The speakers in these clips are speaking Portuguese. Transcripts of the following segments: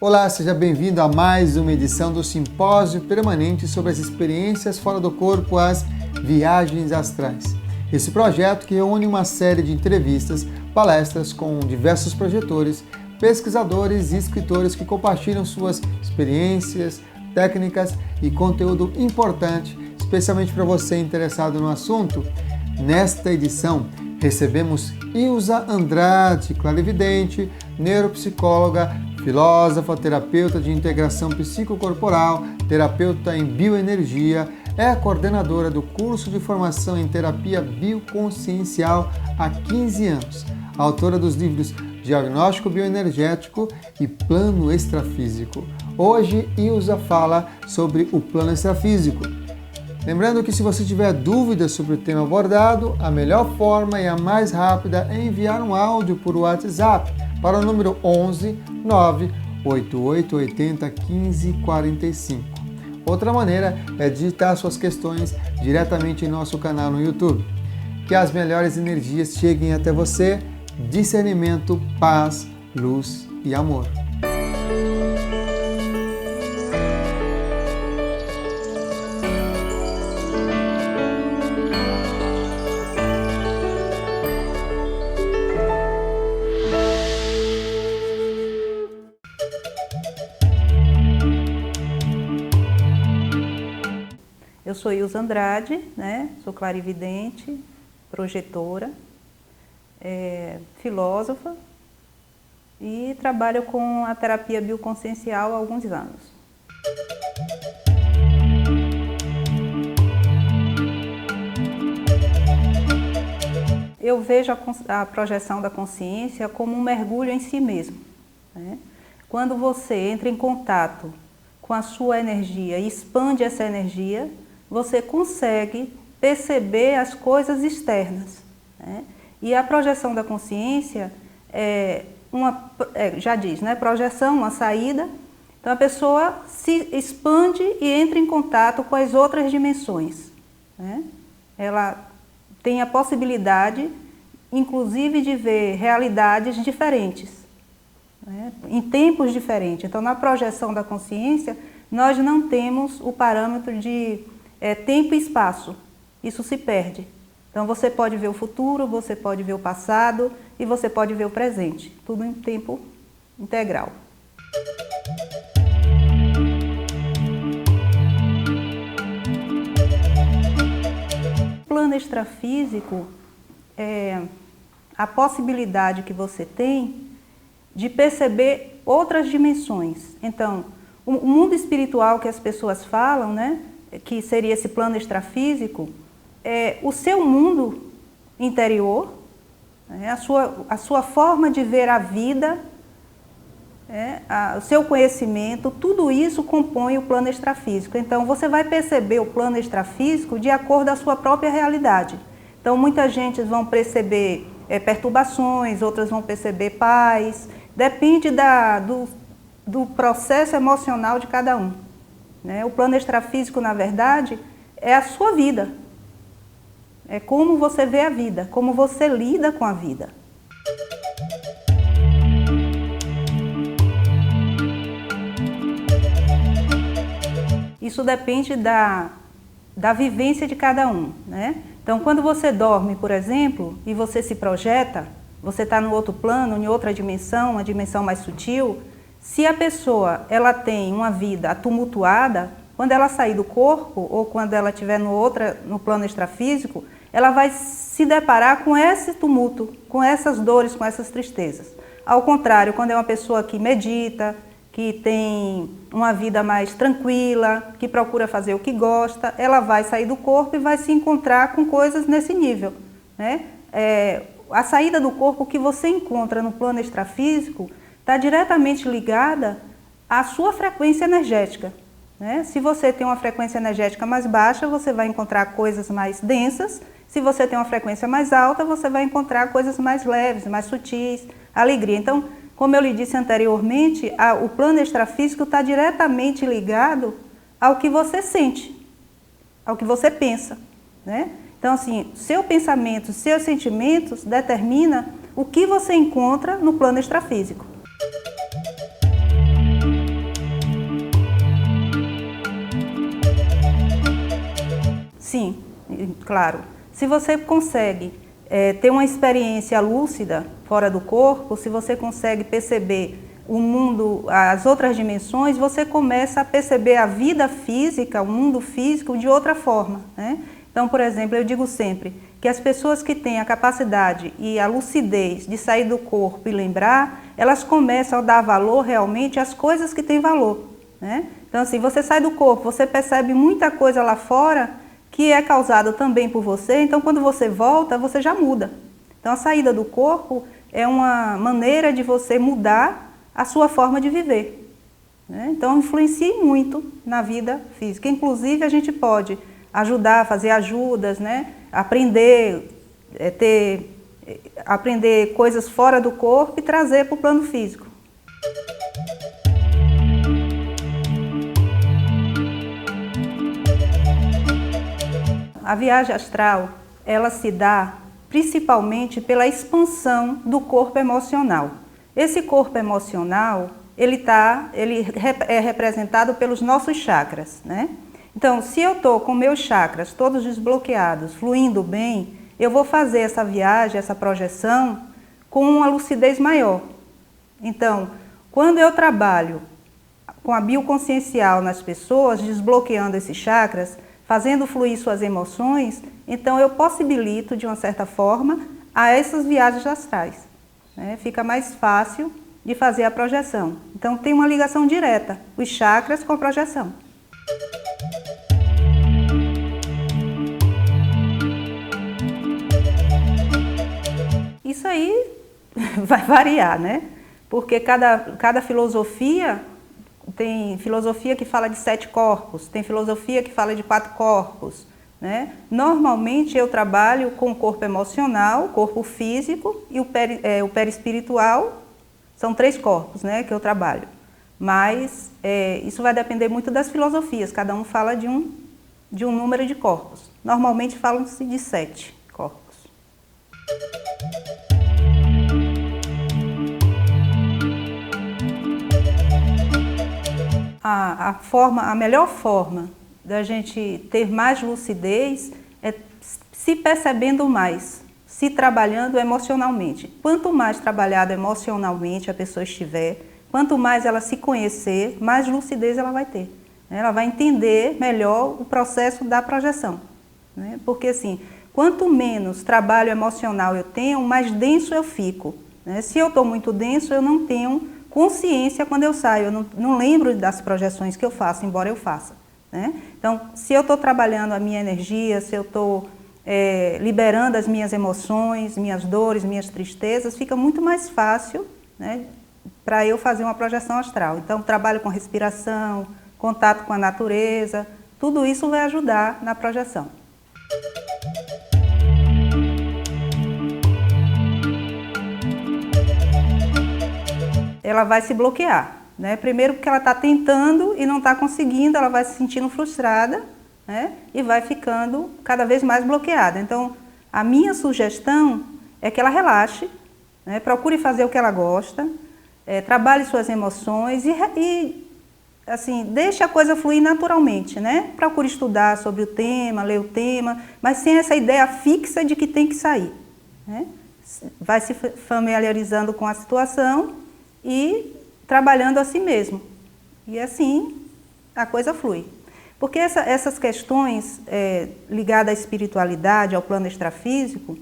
Olá, seja bem-vindo a mais uma edição do Simpósio Permanente sobre as experiências fora do corpo, as viagens astrais. Esse projeto que reúne uma série de entrevistas, palestras com diversos projetores, pesquisadores e escritores que compartilham suas experiências, técnicas e conteúdo importante, especialmente para você interessado no assunto. Nesta edição, recebemos Ilza Andrade, clarividente, neuropsicóloga, filósofa, terapeuta de integração psicocorporal, terapeuta em bioenergia, é coordenadora do curso de formação em terapia bioconsciencial há 15 anos, autora dos livros Diagnóstico Bioenergético e Plano Extrafísico. Hoje, Ilza fala sobre o plano extrafísico. Lembrando que se você tiver dúvidas sobre o tema abordado, a melhor forma e a mais rápida é enviar um áudio por WhatsApp para o número 11 988 80 15 45. Outra maneira é digitar suas questões diretamente em nosso canal no YouTube. Que as melhores energias cheguem até você, discernimento, paz, luz e amor. Eu sou Ilza Andrade, sou clarividente, projetora, filósofa e trabalho com a terapia bioconsciencial há alguns anos. Eu vejo a projeção da consciência como um mergulho em si mesmo. Quando você entra em contato com a sua energia e expande essa energia, você consegue perceber as coisas externas. E a projeção da consciência já diz, projeção, uma saída. Então a pessoa se expande e entra em contato com as outras dimensões. Ela tem a possibilidade, inclusive, de ver realidades diferentes, em tempos diferentes. Então, na projeção da consciência, nós não temos o parâmetro de tempo e espaço. Isso se perde. Então, você pode ver o futuro, você pode ver o passado e você pode ver o presente. Tudo em tempo integral. O plano extrafísico é a possibilidade que você tem de perceber outras dimensões. Então, o mundo espiritual que as pessoas falam, que seria esse plano extrafísico, é o seu mundo interior, a sua forma de ver a vida, o seu conhecimento, tudo isso compõe o plano extrafísico. Então, você vai perceber o plano extrafísico de acordo com a sua própria realidade. Então, muita gente vão perceber perturbações, outras vão perceber paz, depende do processo emocional de cada um. O plano extrafísico, na verdade, é a sua vida. É como você vê a vida, como você lida com a vida. Isso depende da vivência de cada um. Então, quando você dorme, por exemplo, e você se projeta, você está no outro plano, em outra dimensão, uma dimensão mais sutil. Se a pessoa ela tem uma vida tumultuada, quando ela sair do corpo ou quando ela estiver no plano extrafísico, ela vai se deparar com esse tumulto, com essas dores, com essas tristezas. Ao contrário, quando é uma pessoa que medita, que tem uma vida mais tranquila, que procura fazer o que gosta, ela vai sair do corpo e vai se encontrar com coisas nesse nível. A saída do corpo que você encontra no plano extrafísico está diretamente ligada à sua frequência energética. Se você tem uma frequência energética mais baixa, você vai encontrar coisas mais densas. Se você tem uma frequência mais alta, você vai encontrar coisas mais leves, mais sutis, alegria. Então, como eu lhe disse anteriormente, o plano extrafísico está diretamente ligado ao que você sente, ao que você pensa. Então, assim, seu pensamento, seus sentimentos determina o que você encontra no plano extrafísico. claro. Se você consegue ter uma experiência lúcida fora do corpo, se você consegue perceber o mundo, as outras dimensões, você começa a perceber a vida física, o mundo físico de outra forma, né? Então, por exemplo, eu digo sempre que as pessoas que têm a capacidade e a lucidez de sair do corpo e lembrar, elas começam a dar valor realmente às coisas que têm valor, né? Então, assim, você sai do corpo, você percebe muita coisa lá fora que é causada também por você, então quando você volta, você já muda. Então a saída do corpo é uma maneira de você mudar a sua forma de viver, né? Então influencia muito na vida física. Inclusive a gente pode ajudar, fazer ajudas, né? Aprender coisas fora do corpo e trazer para o plano físico. A viagem astral, ela se dá principalmente pela expansão do corpo emocional. Esse corpo emocional, ele é representado pelos nossos chakras, né? Então, se eu estou com meus chakras todos desbloqueados, fluindo bem, eu vou fazer essa viagem, essa projeção, com uma lucidez maior. Então, quando eu trabalho com a bioconsciencial nas pessoas, desbloqueando esses chakras, fazendo fluir suas emoções, então eu possibilito, de uma certa forma, a essas viagens astrais, né? Fica mais fácil de fazer a projeção. Então tem uma ligação direta, os chakras com a projeção. Isso aí vai variar, né? Porque cada filosofia, tem filosofia que fala de 7 corpos, tem filosofia que fala de 4 corpos, né? Normalmente eu trabalho com o corpo emocional, o corpo físico e o perispiritual, são 3 corpos, né, que eu trabalho. Mas isso vai depender muito das filosofias, cada um fala de um número de corpos. Normalmente falam-se de 7 corpos. A melhor forma da gente ter mais lucidez é se percebendo mais, se trabalhando emocionalmente. Quanto mais trabalhada emocionalmente a pessoa estiver, quanto mais ela se conhecer, mais lucidez ela vai ter. Ela vai entender melhor o processo da projeção, né? Porque assim, quanto menos trabalho emocional eu tenho, mais denso eu fico, né? Se eu estou muito denso, eu não tenho consciência quando eu saio, eu não lembro das projeções que eu faço, embora eu faça, né? Então, se eu estou trabalhando a minha energia, se eu estou liberando as minhas emoções, minhas dores, minhas tristezas, fica muito mais fácil, né, para eu fazer uma projeção astral. Então, trabalho com respiração, contato com a natureza, tudo isso vai ajudar na projeção. Ela vai se bloquear, né? Primeiro porque ela está tentando e não está conseguindo, ela vai se sentindo frustrada, né? E vai ficando cada vez mais bloqueada. Então, a minha sugestão é que ela relaxe, né? Procure fazer o que ela gosta, trabalhe suas emoções e assim, deixe a coisa fluir naturalmente, né? Procure estudar sobre o tema, ler o tema, mas sem essa ideia fixa de que tem que sair, né? Vai se familiarizando com a situação e trabalhando a si mesmo. E assim a coisa flui. Porque essas questões ligadas à espiritualidade, ao plano extrafísico,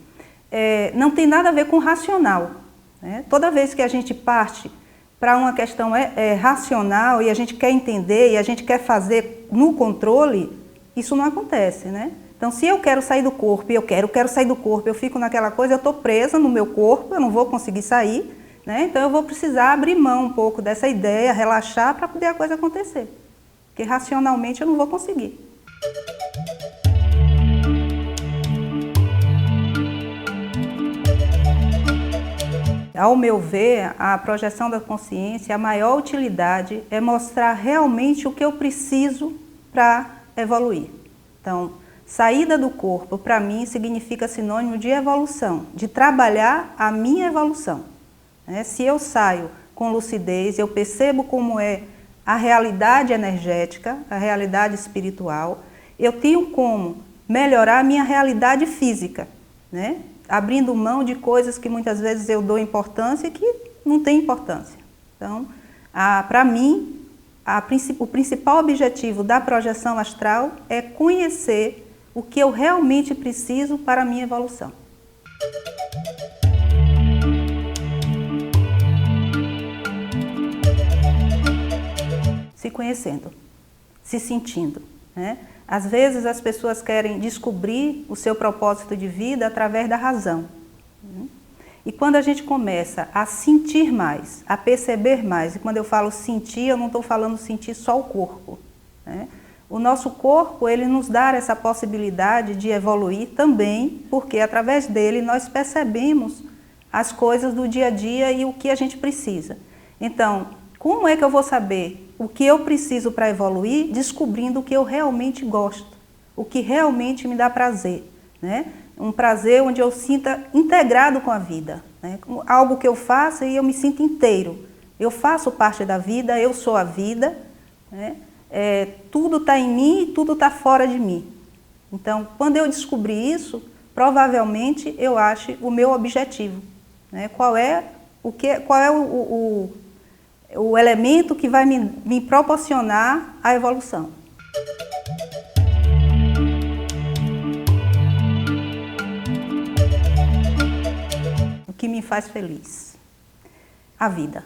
não tem nada a ver com o racional, né? Toda vez que a gente parte para uma questão racional e a gente quer entender e a gente quer fazer no controle, isso não acontece, né? Então, se eu quero sair do corpo e eu quero sair do corpo, eu fico naquela coisa, eu estou presa no meu corpo, eu não vou conseguir sair, né? Então, eu vou precisar abrir mão um pouco dessa ideia, relaxar para poder a coisa acontecer. Porque racionalmente eu não vou conseguir. Ao meu ver, a projeção da consciência, a maior utilidade é mostrar realmente o que eu preciso para evoluir. Então, saída do corpo, para mim, significa sinônimo de evolução, de trabalhar a minha evolução. Se eu saio com lucidez, eu percebo como é a realidade energética, a realidade espiritual, eu tenho como melhorar a minha realidade física, né? Abrindo mão de coisas que muitas vezes eu dou importância e que não tem importância. Então, para mim, o principal objetivo da projeção astral é conhecer o que eu realmente preciso para a minha evolução. Se conhecendo, se sentindo, né? Às vezes as pessoas querem descobrir o seu propósito de vida através da razão. E quando a gente começa a sentir mais, a perceber mais, e quando eu falo sentir, eu não estou falando sentir só o corpo, né? O nosso corpo, ele nos dá essa possibilidade de evoluir também, porque através dele nós percebemos as coisas do dia a dia e o que a gente precisa. Então, como é que eu vou saber o que eu preciso para evoluir? Descobrindo o que eu realmente gosto, o que realmente me dá prazer, né? Um prazer onde eu sinta integrado com a vida, né? Algo que eu faça e eu me sinto inteiro. Eu faço parte da vida, eu sou a vida, né? Tudo está em mim e tudo está fora de mim. Então, quando eu descobrir isso, provavelmente eu ache o meu objetivo, né? Qual é o elemento que vai me proporcionar a evolução. O que me faz feliz? A vida.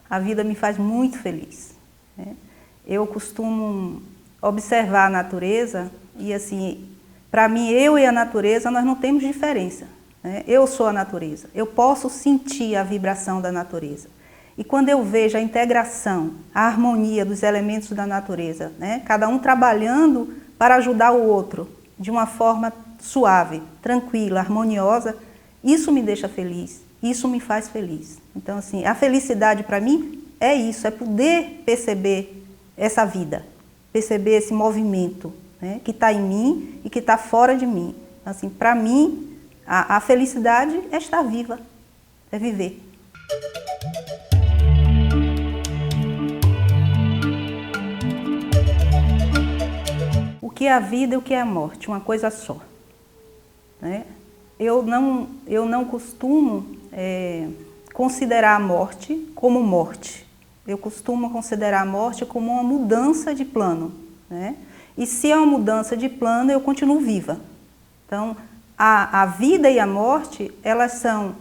A vida me faz muito feliz, né? Eu costumo observar a natureza e, assim, para mim, eu e a natureza, nós não temos diferença, né? Eu sou a natureza, eu posso sentir a vibração da natureza. E quando eu vejo a integração, a harmonia dos elementos da natureza, né? Cada um trabalhando para ajudar o outro de uma forma suave, tranquila, harmoniosa, isso me deixa feliz, isso me faz feliz. Então, assim, a felicidade para mim é isso, é poder perceber essa vida, perceber esse movimento, né? Que está em mim e que está fora de mim. Assim, para mim, a felicidade é estar viva, é viver. O que é a vida e o que é a morte? Uma coisa só, né? Eu não costumo considerar a morte como morte. Eu costumo considerar a morte como uma mudança de plano, né? E se é uma mudança de plano, eu continuo viva. Então, a vida e a morte, elas são,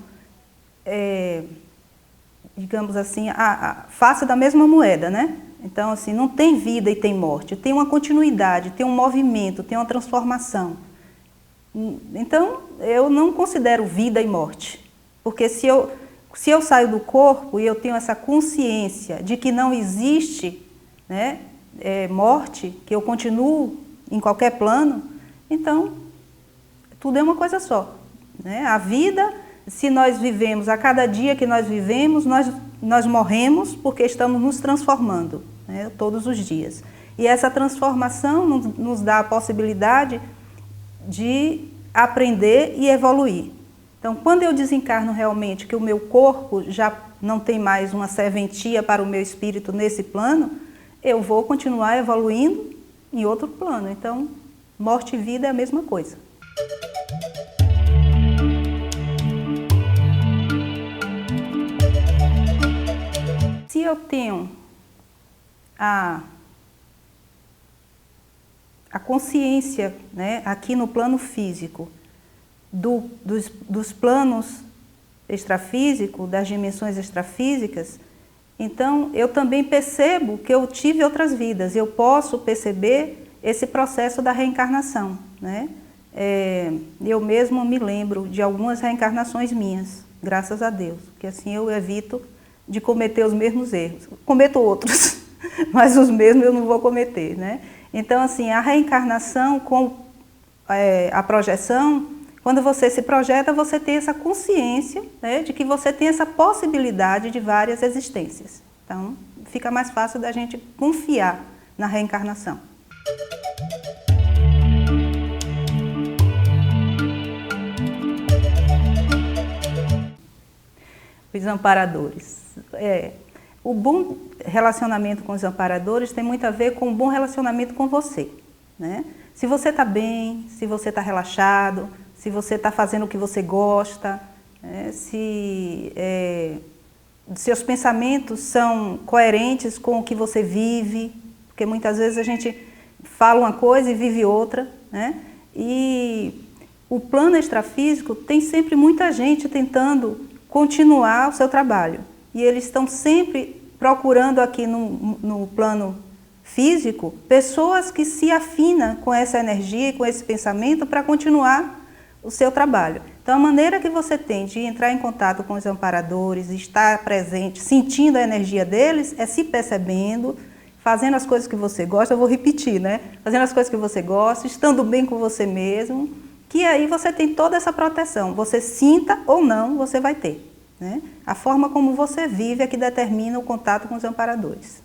digamos assim, a face da mesma moeda, né? Então, assim, não tem vida e tem morte, tem uma continuidade, tem um movimento, tem uma transformação. Então, eu não considero vida e morte, porque se eu saio do corpo e eu tenho essa consciência de que não existe, né, morte, que eu continuo em qualquer plano, então tudo é uma coisa só, né? A vida, se nós vivemos, a cada dia que nós vivemos, nós morremos porque estamos nos transformando, né, todos os dias. E essa transformação nos dá a possibilidade de aprender e evoluir. Então, quando eu desencarno realmente, que o meu corpo já não tem mais uma serventia para o meu espírito nesse plano, eu vou continuar evoluindo em outro plano. Então, morte e vida é a mesma coisa. Se eu tenho a consciência, né, aqui no plano físico, dos planos extrafísicos, das dimensões extrafísicas, então eu também percebo que eu tive outras vidas, eu posso perceber esse processo da reencarnação, né? Eu mesmo me lembro de algumas reencarnações minhas, graças a Deus, que assim eu evito de cometer os mesmos erros. Cometo outros, mas os mesmos eu não vou cometer, né? Então, assim, a reencarnação com a projeção, quando você se projeta, você tem essa consciência, né, de que você tem essa possibilidade de várias existências. Então, fica mais fácil da gente confiar na reencarnação. Os amparadores. O bom relacionamento com os amparadores tem muito a ver com um bom relacionamento com você, né? Se você está bem, se você está relaxado, se você está fazendo o que você gosta, né? Se seus pensamentos são coerentes com o que você vive, porque muitas vezes a gente fala uma coisa e vive outra, né? E o plano extrafísico tem sempre muita gente tentando continuar o seu trabalho. E eles estão sempre procurando aqui no plano físico pessoas que se afinam com essa energia e com esse pensamento para continuar o seu trabalho. Então, a maneira que você tem de entrar em contato com os amparadores, estar presente, sentindo a energia deles, é se percebendo, fazendo as coisas que você gosta, eu vou repetir, né? Fazendo as coisas que você gosta, estando bem com você mesmo, que aí você tem toda essa proteção. Você sinta ou não, você vai ter, né? A forma como você vive é que determina o contato com os amparadores.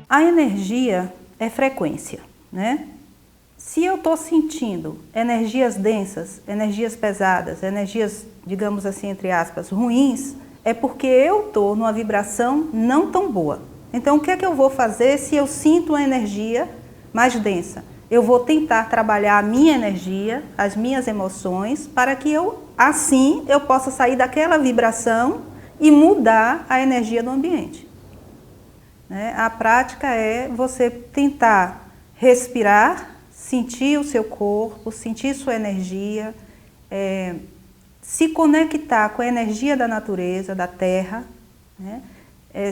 A energia é frequência, né? Se eu estou sentindo energias densas, energias pesadas, energias, digamos assim, entre aspas, ruins, é porque eu estou numa vibração não tão boa. Então, o que é que eu vou fazer se eu sinto uma energia mais densa? Eu vou tentar trabalhar a minha energia, as minhas emoções, para que assim, eu possa sair daquela vibração e mudar a energia do ambiente. A prática é você tentar respirar, sentir o seu corpo, sentir sua energia, se conectar com a energia da natureza, da terra, né?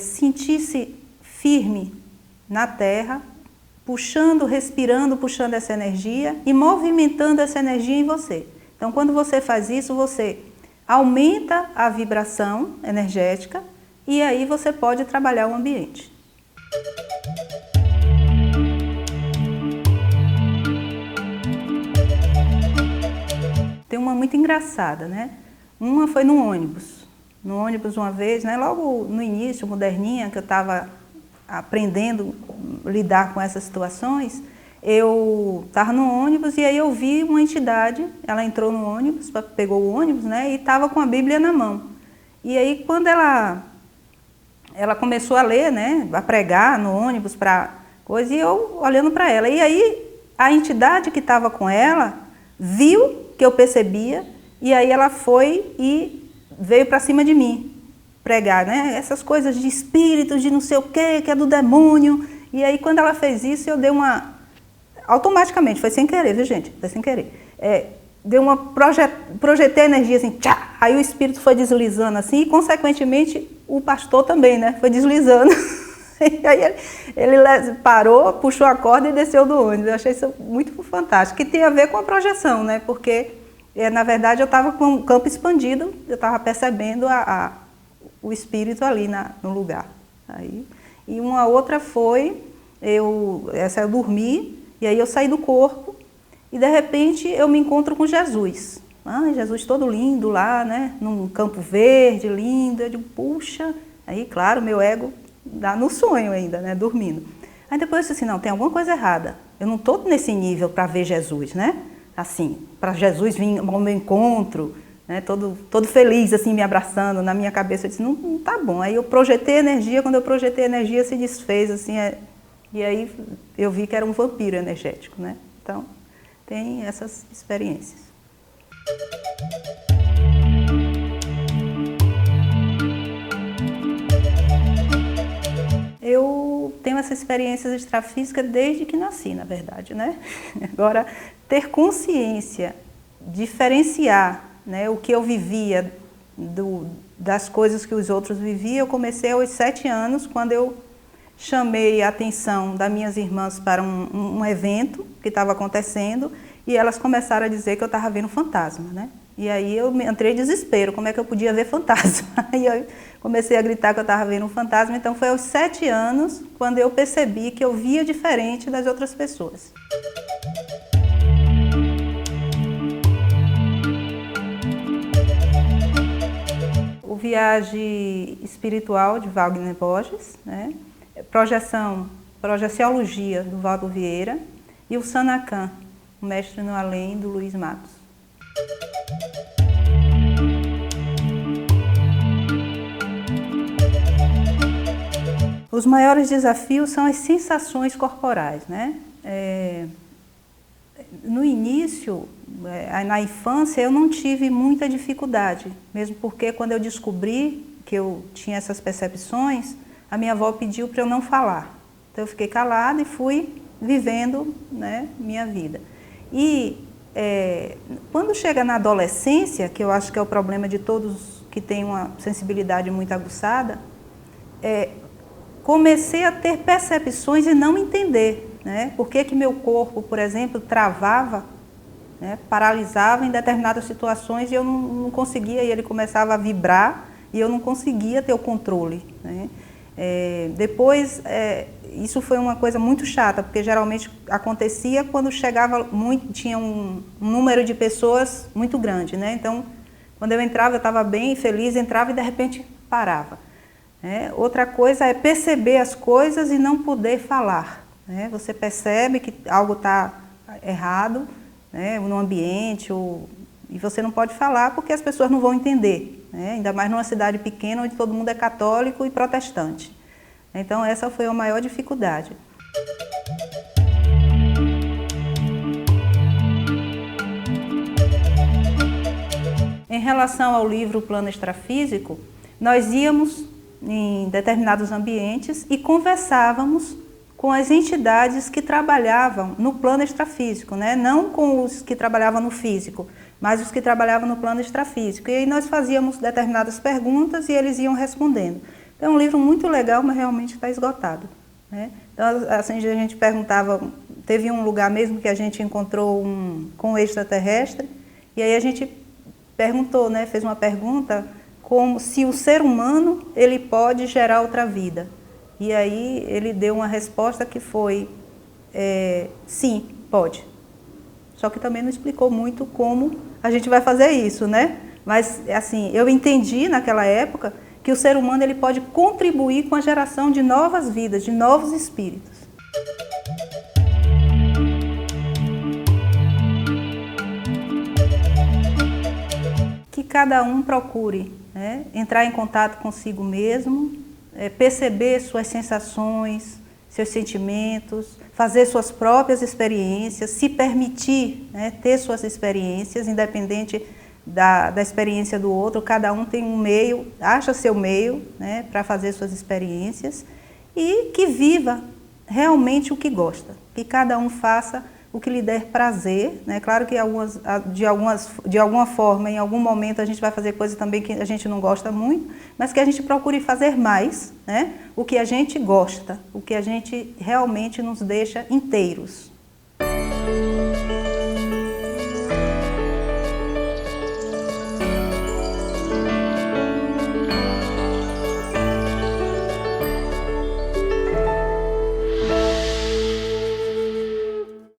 Sentir-se firme na terra, puxando, respirando, puxando essa energia e movimentando essa energia em você. Então, quando você faz isso, você aumenta a vibração energética e aí você pode trabalhar o ambiente. Tem uma muito engraçada, né? Uma foi no ônibus. No ônibus uma vez, né? Logo no início, moderninha, que eu estava aprendendo a lidar com essas situações, eu estava no ônibus e aí eu vi uma entidade, ela entrou no ônibus, pegou o ônibus, né? E estava com a Bíblia na mão. E aí quando ela começou a ler, né? A pregar no ônibus para coisa, e eu olhando para ela. E aí a entidade que estava com ela viu que eu percebia, e aí ela foi e veio para cima de mim pregar, né? Essas coisas de espíritos, de não sei o quê, que é do demônio. E aí quando ela fez isso, eu dei uma... Automaticamente, foi sem querer, viu gente? Foi sem querer. Deu uma... Projetei a energia assim, tchá! Aí o espírito foi deslizando assim, e consequentemente o pastor também, né? Foi deslizando. E aí ele parou, puxou a corda e desceu do ônibus. Eu achei isso muito fantástico, que tem a ver com a projeção, né? Porque, na verdade, eu estava com o campo expandido, eu estava percebendo o espírito ali no lugar. Aí, e uma outra foi, eu dormi, e aí eu saí do corpo, e de repente eu me encontro com Jesus. Jesus todo lindo lá, né? Num campo verde, lindo. Eu digo, puxa, aí claro, meu ego dá no sonho ainda, né? Dormindo. Aí depois eu disse assim, não, tem alguma coisa errada. Eu não estou nesse nível para ver Jesus, né? Assim, para Jesus vir ao meu encontro, né? Todo feliz, assim, me abraçando. Na minha cabeça eu disse, não tá bom. Aí eu projetei energia, quando eu projetei energia se desfez, assim, e aí eu vi que era um vampiro energético, né? Então, tem essas experiências. Eu tenho essas experiências extrafísicas desde que nasci, na verdade, né? Agora, ter consciência, diferenciar, né, o que eu vivia das coisas que os outros viviam, eu comecei aos 7 anos, quando eu chamei a atenção das minhas irmãs para um evento que estava acontecendo, e elas começaram a dizer que eu estava vendo fantasma, né? E aí eu entrei em desespero, como é que eu podia ver fantasma? Aí eu comecei a gritar que eu estava vendo um fantasma, então foi aos 7 anos quando eu percebi que eu via diferente das outras pessoas. O Viagem Espiritual, de Wagner Borges, né? Projeciologia, do Valdo Vieira, e o Sanacan, o Mestre no Além, do Luiz Matos. Os maiores desafios são as sensações corporais, né? No início, na infância, eu não tive muita dificuldade, mesmo porque quando eu descobri que eu tinha essas percepções, a minha avó pediu para eu não falar. Então eu fiquei calada e fui vivendo, né, minha vida. E quando chega na adolescência, que eu acho que é o problema de todos que têm uma sensibilidade muito aguçada, comecei a ter percepções e não entender, né? Por que meu corpo, por exemplo, travava, né, paralisava em determinadas situações e eu não conseguia, e ele começava a vibrar e eu não conseguia ter o controle, né? Depois, isso foi uma coisa muito chata, porque geralmente acontecia quando chegava tinha um número de pessoas muito grande, né? Então, quando eu entrava, eu estava bem feliz, entrava e de repente parava. Outra coisa é perceber as coisas e não poder falar, né? Você percebe que algo está errado, né, no ambiente, e você não pode falar porque as pessoas não vão entender, né? Ainda mais numa cidade pequena onde todo mundo é católico e protestante. Então essa foi a maior dificuldade. Em relação ao livro Plano Extrafísico, nós íamos em determinados ambientes e conversávamos com as entidades que trabalhavam no plano extrafísico, né? Não com os que trabalhavam no físico, mas os que trabalhavam no plano extrafísico. E aí nós fazíamos determinadas perguntas e eles iam respondendo. É um livro muito legal, mas realmente está esgotado, né? Então, assim, a gente perguntava, teve um lugar mesmo que a gente encontrou com um extraterrestre, e aí a gente perguntou, né? Fez uma pergunta como se o ser humano ele pode gerar outra vida. E aí ele deu uma resposta que foi, sim, pode. Só que também não explicou muito como a gente vai fazer isso, né? Mas, assim, eu entendi naquela época que o ser humano ele pode contribuir com a geração de novas vidas, de novos espíritos. Que cada um procure, né, entrar em contato consigo mesmo, perceber suas sensações, seus sentimentos, fazer suas próprias experiências, se permitir, né, ter suas experiências, independente da experiência do outro. Cada um tem um meio, acha seu meio, né, para fazer suas experiências e que viva realmente o que gosta, que cada um faça o que lhe der prazer, né? Claro que de alguma forma, em algum momento, a gente vai fazer coisas também que a gente não gosta muito, mas que a gente procure fazer mais, né? O que a gente gosta, o que a gente realmente nos deixa inteiros.